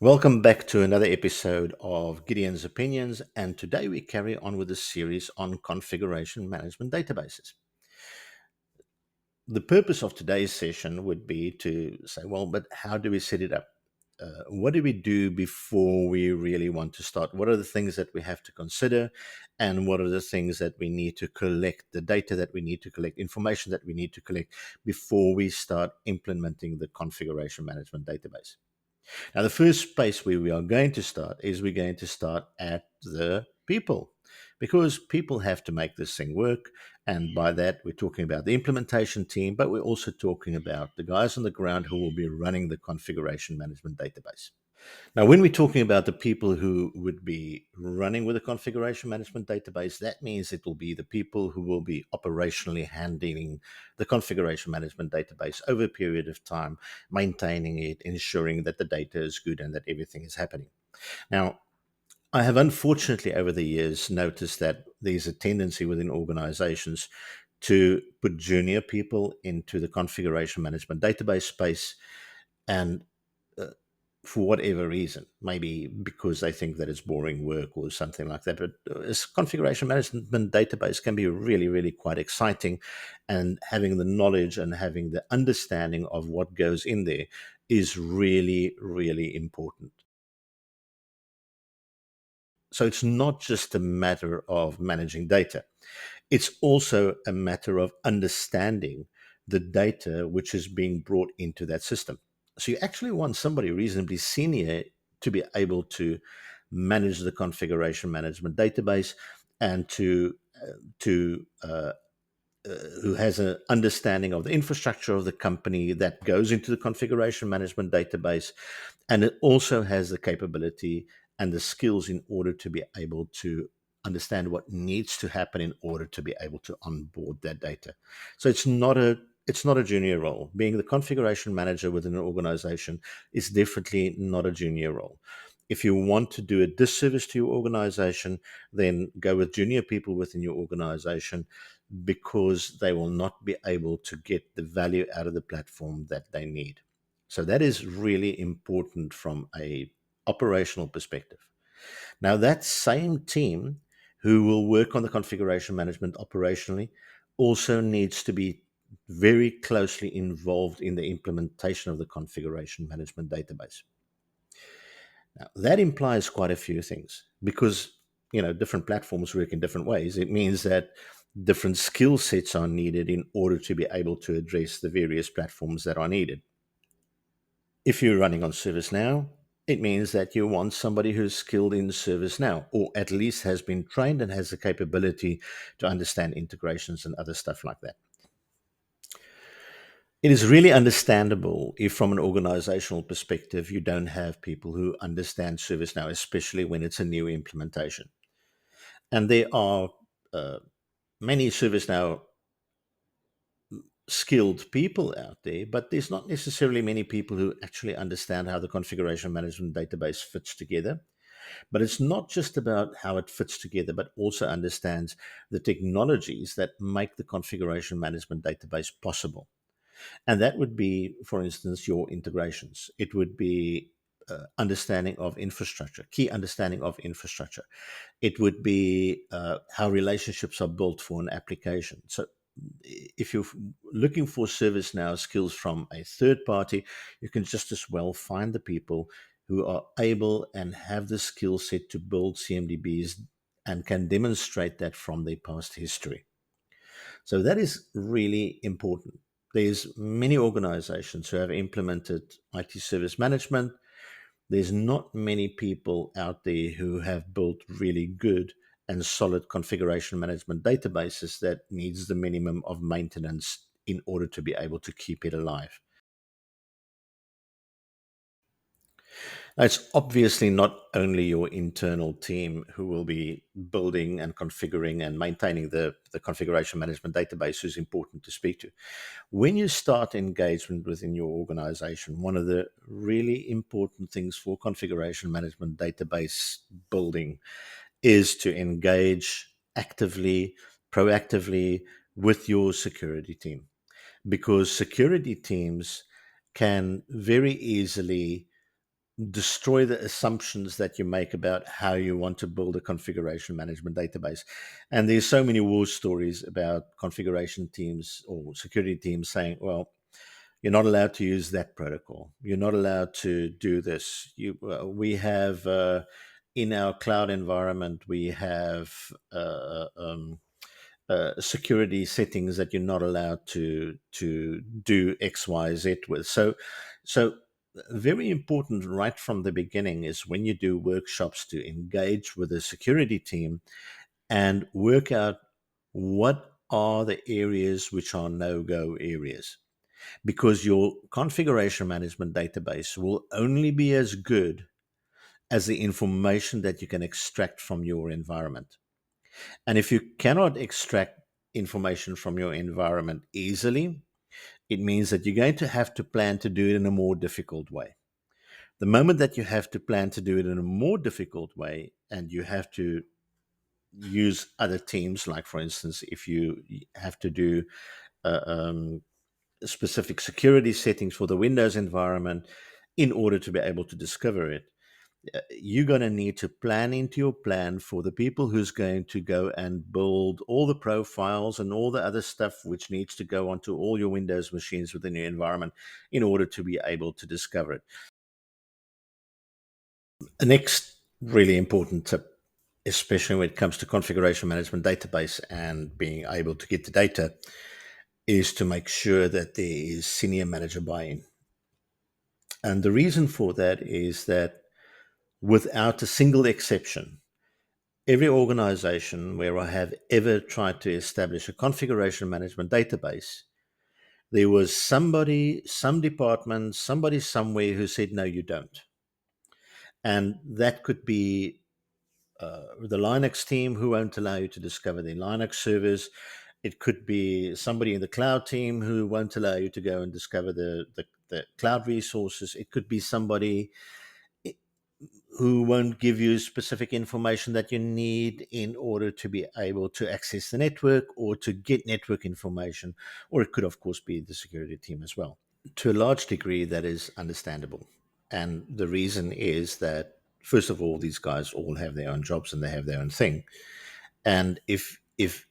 Welcome back to another episode of Gideon's Opinions, and today we carry on with a series on configuration management databases. The purpose of today's session would be to say, well, but how do we set it up? What do we do before we really want to start? What are the things that we have to consider? And what are the things that we need to collect, the data that we need to collect, information that we need to collect before we start implementing the configuration management database? Now, the first space where we are going to start is we're going to start at the people because people have to make this thing work. And by that, we're talking about the implementation team, but we're also talking about the guys on the ground who will be running the configuration management database. Now, when we're talking about the people who would be running with a configuration management database, that means it will be the people who will be operationally handling the configuration management database over a period of time, maintaining it, ensuring that the data is good and that everything is happening. Now, I have unfortunately over the years noticed that there's a tendency within organizations to put junior people into the configuration management database space and uh, for whatever reason, maybe because they think that it's boring work or something like that. But this configuration management database can be really, really quite exciting. And having the knowledge and having the understanding of what goes in there is really, really important. So it's not just a matter of managing data. It's also a matter of understanding the data which is being brought into that system. So you actually want somebody reasonably senior to be able to manage the configuration management database and to who has an understanding of the infrastructure of the company that goes into the configuration management database, and it also has the capability and the skills in order to be able to understand what needs to happen in order to be able to onboard that data. So it's not a junior role. Being the configuration manager within an organization is definitely not a junior role. If you want to do a disservice to your organization, then go with junior people within your organization because they will not be able to get the value out of the platform that they need. So that is really important from a operational perspective. Now that same team who will work on the configuration management operationally also needs to be very closely involved in the implementation of the configuration management database. Now, that implies quite a few things because different platforms work in different ways. It means that different skill sets are needed in order to be able to address the various platforms that are needed. If you're running on ServiceNow, it means that you want somebody who's skilled in ServiceNow, or at least has been trained and has the capability to understand integrations and other stuff like that. It is really understandable if, from an organizational perspective, you don't have people who understand ServiceNow, especially when it's a new implementation. And there are uh, many ServiceNow skilled people out there, but there's not necessarily many people who actually understand how the configuration management database fits together. But it's not just about how it fits together, but also understands the technologies that make the configuration management database possible. And that would be, for instance, your integrations. It would be understanding of infrastructure, key understanding of infrastructure. It would be how relationships are built for an application. So if you're looking for ServiceNow skills from a third party, you can just as well find the people who are able and have the skill set to build CMDBs and can demonstrate that from their past history. So that is really important. There's many organizations who have implemented IT service management. There's not many people out there who have built really good and solid configuration management databases that needs the minimum of maintenance in order to be able to keep it alive. Now, it's obviously not only your internal team who will be building and configuring and maintaining the configuration management database who's important to speak to. When you start engagement within your organization, one of the really important things for configuration management database building is to engage actively, proactively with your security team, because security teams can very easily destroy the assumptions that you make about how you want to build a configuration management database. And there's so many war stories about configuration teams or security teams saying, well, you're not allowed to use that protocol. You're not allowed to do this. We have in our cloud environment, we have security settings that you're not allowed to do X, Y, Z with. So very important right from the beginning is when you do workshops to engage with the security team and work out what are the areas which are no-go areas, because your configuration management database will only be as good as the information that you can extract from your environment. And if you cannot extract information from your environment easily, it means that you're going to have to plan to do it in a more difficult way. The moment that you have to plan to do it in a more difficult way and you have to use other teams, like for instance, if you have to do uh, um, specific security settings for the Windows environment in order to be able to discover it, you're going to need to plan into your plan for the people who's going to go and build all the profiles and all the other stuff which needs to go onto all your Windows machines within your environment in order to be able to discover it. The next really important tip, especially when it comes to configuration management database and being able to get the data, is to make sure that there is senior manager buy-in. And the reason for that is that without a single exception, every organization where I have ever tried to establish a configuration management database, there was somebody, some department, somebody somewhere who said, no, you don't. And that could be the Linux team who won't allow you to discover the Linux servers. It could be somebody in the cloud team who won't allow you to go and discover the cloud resources. It could be somebody who won't give you specific information that you need in order to be able to access the network or to get network information. Or it could, of course, be the security team as well. To a large degree, that is understandable. And the reason is that, first of all, these guys all have their own jobs and they have their own thing. And if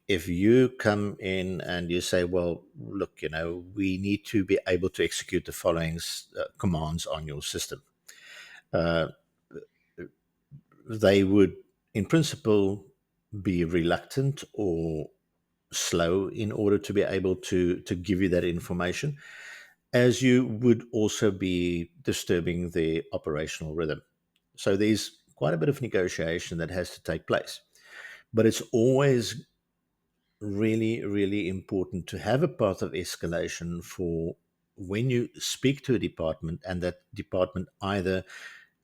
you come in and you say, well, look, we need to be able to execute the following commands on your system, uh, they would, in principle, be reluctant or slow in order to be able to give you that information, as you would also be disturbing the operational rhythm. So there's quite a bit of negotiation that has to take place. But it's always really, really important to have a path of escalation for when you speak to a department and that department either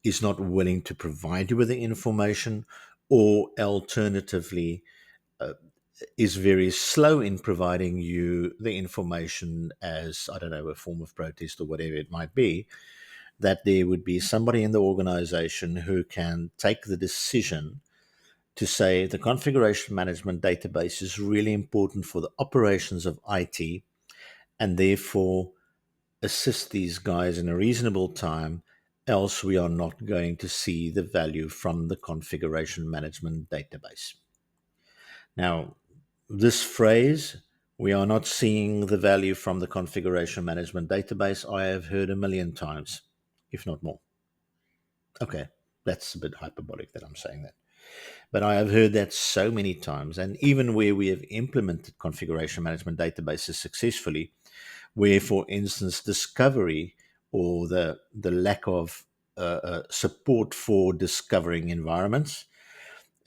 is not willing to provide you with the information or alternatively uh, is very slow in providing you the information as, I don't know, a form of protest or whatever it might be, that there would be somebody in the organization who can take the decision to say the configuration management database is really important for the operations of IT and therefore assist these guys in a reasonable time, else we are not going to see the value from the configuration management database. Now, this phrase, we are not seeing the value from the configuration management database, I have heard a million times, if not more. Okay, that's a bit hyperbolic that I'm saying that. But I have heard that so many times. And even where we have implemented configuration management databases successfully, where, for instance, discovery or the lack of support for discovering environments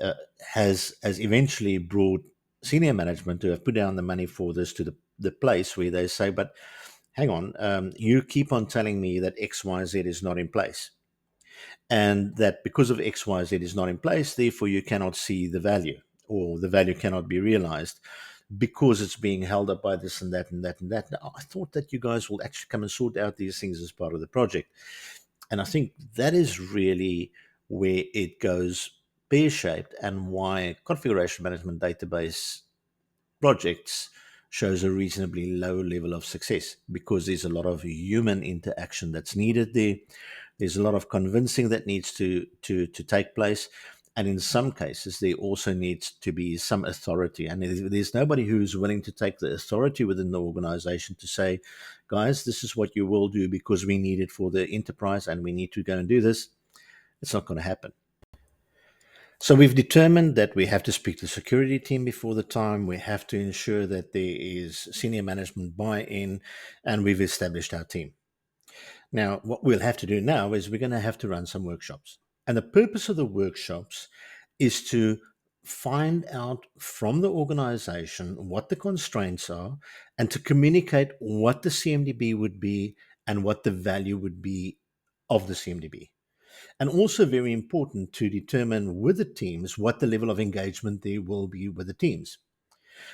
uh, has eventually brought senior management to have put down the money for this to the place where they say, but hang on, you keep on telling me that XYZ is not in place. And that because of XYZ is not in place, therefore you cannot see the value or the value cannot be realized because it's being held up by this and that and that and that. Now, I thought that you guys will actually come and sort out these things as part of the project. And I think that is really where it goes pear shaped and why configuration management database projects shows a reasonably low level of success, because there's a lot of human interaction that's needed there. There's a lot of convincing that needs to take place. And in some cases, there also needs to be some authority. And there's nobody who's willing to take the authority within the organization to say, guys, this is what you will do because we need it for the enterprise and we need to go and do this. It's not going to happen. So we've determined that we have to speak to the security team before the time. We have to ensure that there is senior management buy-in, and we've established our team. Now, what we'll have to do now is we're going to have to run some workshops. And the purpose of the workshops is to find out from the organization what the constraints are and to communicate what the CMDB would be and what the value would be of the CMDB. And also very important to determine with the teams what the level of engagement there will be with the teams.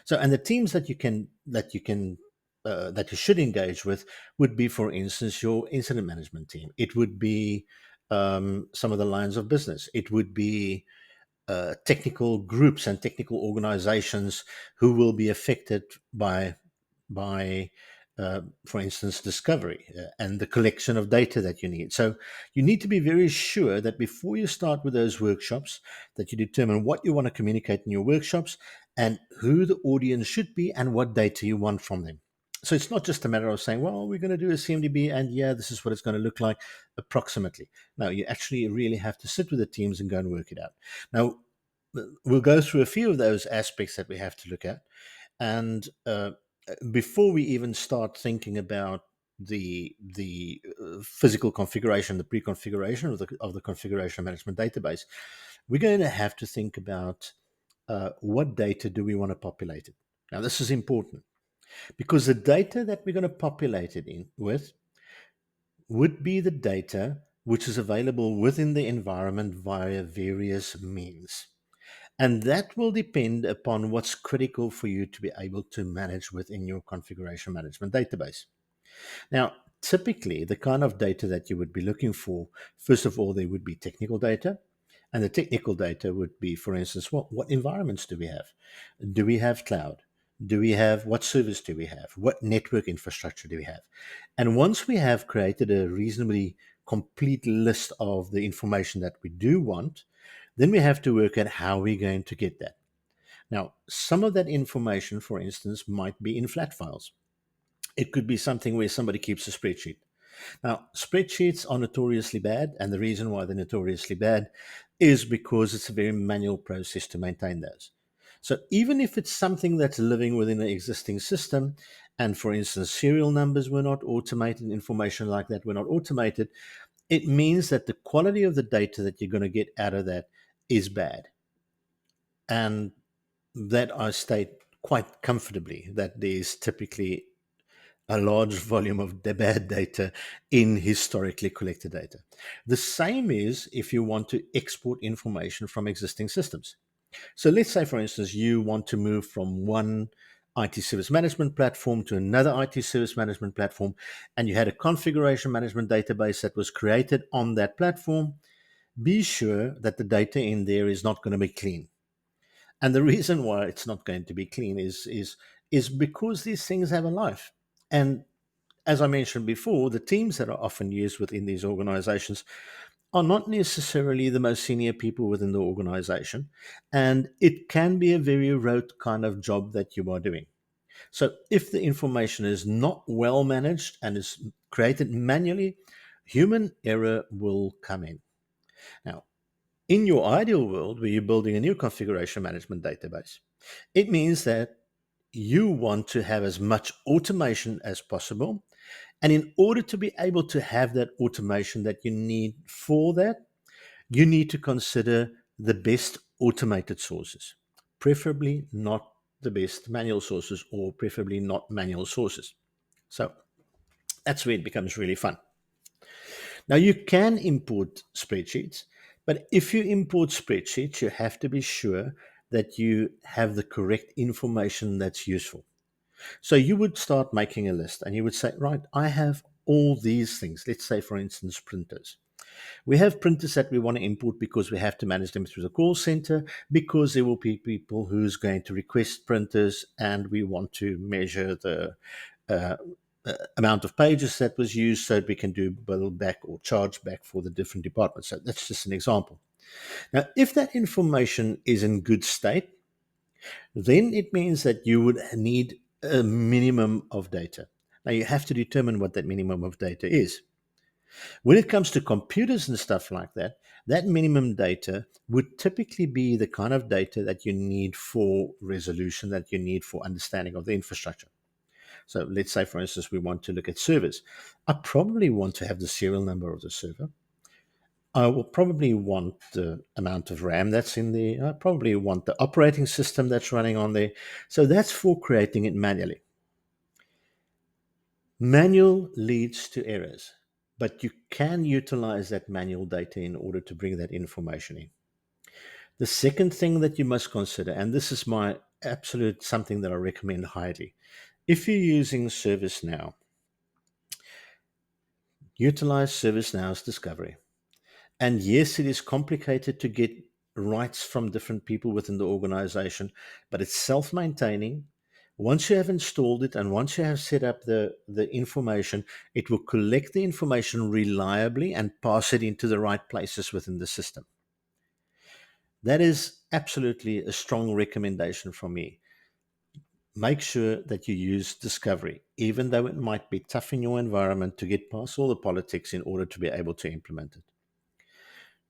So, and the teams that you should engage with would be, for instance, your incident management team. It would be some of the lines of business. It would be technical groups and technical organizations who will be affected by for instance, discovery and the collection of data that you need. So you need to be very sure that before you start with those workshops, that you determine what you want to communicate in your workshops and who the audience should be and what data you want from them. So it's not just a matter of saying, well, we're going to do a CMDB and yeah, this is what it's going to look like approximately. No, you actually really have to sit with the teams and go and work it out. Now, we'll go through a few of those aspects that we have to look at. And before we even start thinking about the physical configuration, the pre-configuration of the configuration management database, we're going to have to think about what data do we want to populate it. Now, this is important because the data that we're going to populate it in with would be the data which is available within the environment via various means. And that will depend upon what's critical for you to be able to manage within your configuration management database. Now, typically, the kind of data that you would be looking for, first of all, there would be technical data. And the technical data would be, for instance, what environments do we have? Do we have cloud? Do we have what service do we have? What network infrastructure do we have? And once we have created a reasonably complete list of the information that we do want, then we have to work at how we're going to get that. Now, some of that information, for instance, might be in flat files. It could be something where somebody keeps a spreadsheet. Now, spreadsheets are notoriously bad, and the reason why they're notoriously bad is because it's a very manual process to maintain those. So even if it's something that's living within an existing system, and for instance, serial numbers were not automated, information like that were not automated, it means that the quality of the data that you're going to get out of that is bad. And that I state quite comfortably that there's typically a large volume of bad data in historically collected data. The same is if you want to export information from existing systems. So let's say, for instance, you want to move from one IT service management platform to another IT service management platform, and you had a configuration management database that was created on that platform. Be sure that the data in there is not going to be clean. And the reason why it's not going to be clean is because these things have a life. And as I mentioned before, the teams that are often used within these organizations are not necessarily the most senior people within the organization. And it can be a very rote kind of job that you are doing. So if the information is not well managed and is created manually, human error will come in. Now, in your ideal world, where you're building a new configuration management database, it means that you want to have as much automation as possible. And in order to be able to have that automation that you need for that, you need to consider the best automated sources, preferably not the best manual sources or preferably not manual sources. So that's where it becomes really fun. Now, you can import spreadsheets, but if you import spreadsheets, you have to be sure that you have the correct information that's useful. So you would start making a list and you would say, right, I have all these things. Let's say, for instance, printers. We have printers that we want to import because we have to manage them through the call center, because there will be people who's going to request printers and we want to measure the amount of pages that was used so that we can do bill back or charge back for the different departments. So that's just an example. Now, if that information is in good state, then it means that you would need a minimum of data. Now, you have to determine what that minimum of data is. When it comes to computers and stuff like that, that minimum data would typically be the kind of data that you need for resolution, that you need for understanding of the infrastructure. So let's say, for instance, we want to look at servers. I probably want to have the serial number of the server. I will probably want the amount of RAM that's in there. I probably want the operating system that's running on there. So that's for creating it manually. Manual leads to errors, but you can utilize that manual data in order to bring that information in. The second thing that you must consider, and this is my absolute something that I recommend highly, if you're using ServiceNow, utilize ServiceNow's discovery. And yes, it is complicated to get rights from different people within the organization, but it's self-maintaining. Once you have installed it and once you have set up the information, it will collect the information reliably and pass it into the right places within the system. That is absolutely a strong recommendation from me. Make sure that you use discovery, even though it might be tough in your environment to get past all the politics in order to be able to implement it.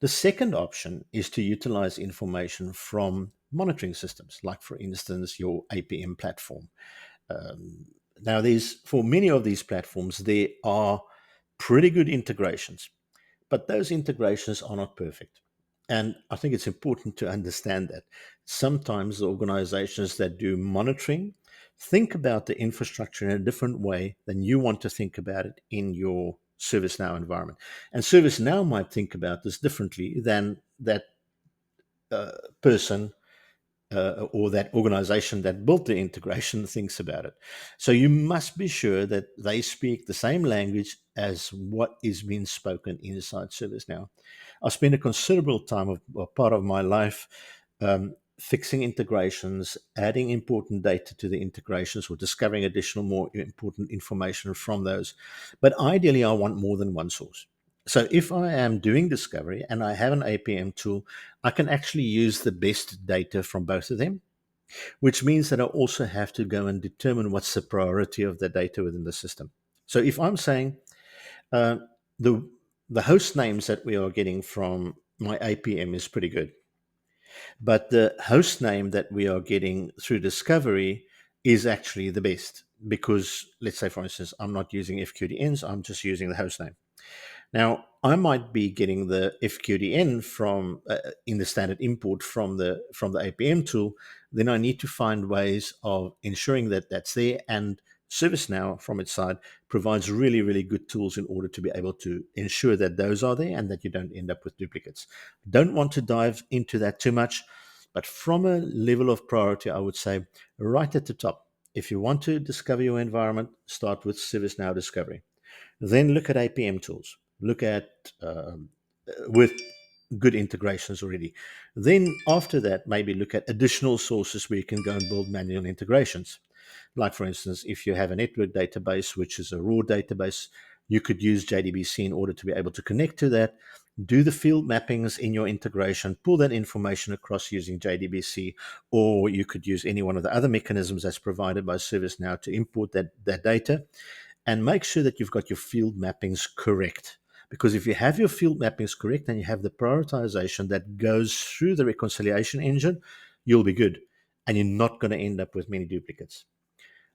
The second option is to utilize information from monitoring systems, like, for instance, your APM platform. Now, for many of these platforms, there are pretty good integrations, but those integrations are not perfect. And I think it's important to understand that sometimes the organizations that do monitoring think about the infrastructure in a different way than you want to think about it in your ServiceNow environment. And ServiceNow might think about this differently than that uh, person or that organization that built the integration thinks about it. So you must be sure that they speak the same language as what is being spoken inside ServiceNow. I spent a considerable time of part of my life fixing integrations, adding important data to the integrations, or discovering additional more important information from those. But ideally, I want more than one source. So if I am doing discovery and I have an APM tool, I can actually use the best data from both of them, which means that I also have to go and determine what's the priority of the data within the system. So if I'm saying uh, the the host names that we are getting from my APM is pretty good, but the host name that we are getting through discovery is actually the best because, let's say, for instance, I'm not using FQDNs, I'm just using the host name. Now, I might be getting the FQDN from in the standard import from the APM tool. Then I need to find ways of ensuring that that's there. And ServiceNow, from its side, provides really, really good tools in order to be able to ensure that those are there and that you don't end up with duplicates. Don't want to dive into that too much, but from a level of priority, I would say right at the top. If you want to discover your environment, start with ServiceNow Discovery. Then look at APM tools. Look at with good integrations already. Then after that, maybe look at additional sources where you can go and build manual integrations. Like, for instance, if you have a network database, which is a raw database, you could use JDBC in order to be able to connect to that, do the field mappings in your integration, pull that information across using JDBC, or you could use any one of the other mechanisms that's provided by ServiceNow to import that data, and make sure that you've got your field mappings correct. Because if you have your field mappings correct and you have the prioritization that goes through the reconciliation engine, you'll be good. And you're not going to end up with many duplicates.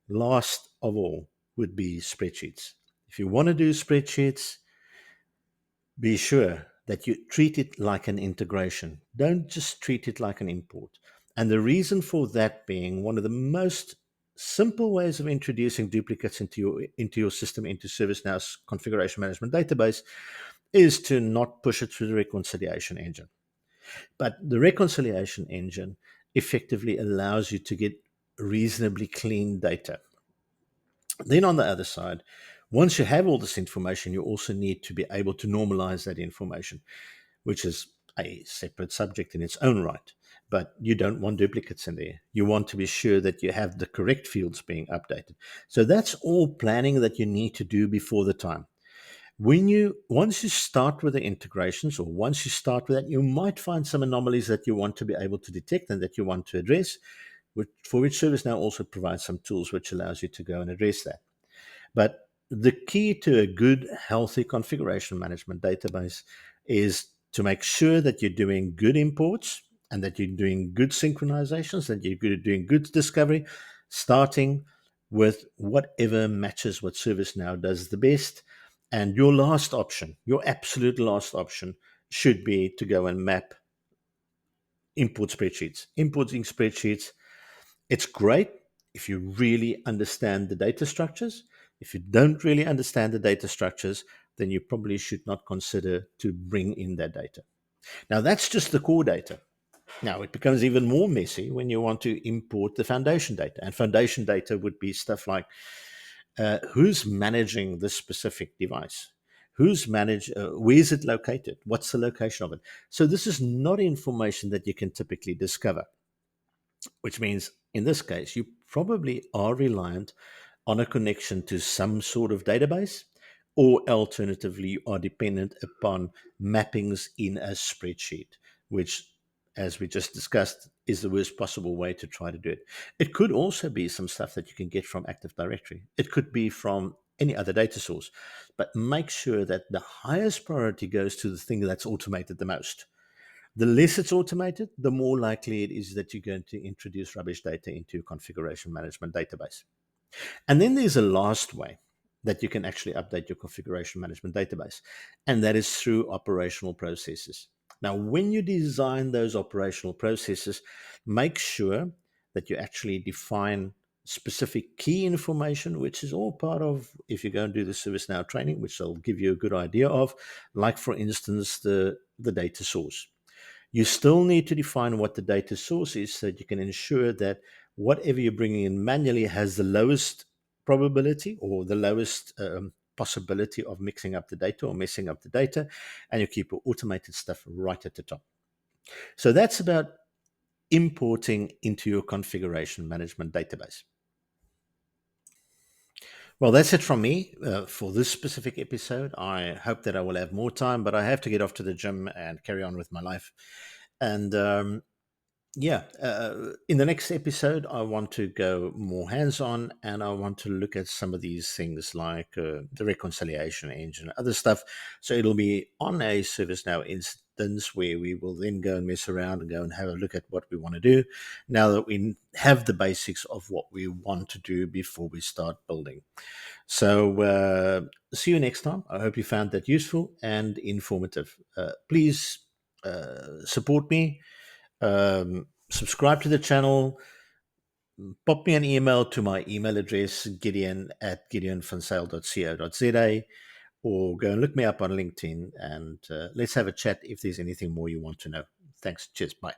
Last of all would be spreadsheets. If you want to do spreadsheets, be sure that you treat it like an integration. Don't just treat it like an import. And the reason for that being one of the most simple ways of introducing duplicates into your system, into ServiceNow's configuration management database, is to not push it through the reconciliation engine. But the reconciliation engine effectively allows you to get reasonably clean data. Then on the other side, once you have all this information, you also need to be able to normalize that information, which is a separate subject in its own right. but you don't want duplicates in there. You want to be sure that you have the correct fields being updated. So that's all planning that you need to do before the time. Once you start with the integrations, or once you start with that, you might find some anomalies that you want to be able to detect and that you want to address, for which ServiceNow also provides some tools which allows you to go and address that. But the key to a good, healthy configuration management database is to make sure that you're doing good imports and that you're doing good synchronizations, that you're doing good discovery, starting with whatever matches what ServiceNow does the best. And your last option, your absolute last option, should be to go and map import spreadsheets. Importing spreadsheets, it's great if you really understand the data structures. If you don't really understand the data structures, then you probably should not consider to bring in that data. Now, that's just the core data. Now, it becomes even more messy when you want to import the foundation data. And foundation data would be stuff like who's managing this specific device? Where is it located? What's the location of it? So this is not information that you can typically discover, which means in this case, you probably are reliant on a connection to some sort of database, or alternatively, you are dependent upon mappings in a spreadsheet, which, as we just discussed, is the worst possible way to try to do it. It could also be some stuff that you can get from Active Directory. It could be from any other data source, but make sure that the highest priority goes to the thing that's automated the most. The less it's automated, the more likely it is that you're going to introduce rubbish data into your configuration management database. And then there's a last way that you can actually update your configuration management database, and that is through operational processes. Now, when you design those operational processes, make sure that you actually define specific key information, which is all part of, if you go and do the ServiceNow training, which I'll give you a good idea of, like, for instance, the data source. You still need to define what the data source is so that you can ensure that whatever you're bringing in manually has the lowest probability or the lowest possibility of mixing up the data or messing up the data, and you keep your automated stuff right at the top. So that's about importing into your configuration management database. Well, that's it from me for this specific episode. I hope that I will have more time, but I have to get off to the gym and carry on with my life. And in the next episode, I want to go more hands-on, and I want to look at some of these things like the reconciliation engine and other stuff. So it'll be on a ServiceNow instance where we will then go and mess around and go and have a look at what we want to do now that we have the basics of what we want to do before we start building. So see you next time. I hope you found that useful and informative. Please support me. Subscribe to the channel, pop me an email to my email address, gideon@gideonvansale.co.za, or go and look me up on LinkedIn, and let's have a chat if there's anything more you want to know. Thanks. Cheers. Bye.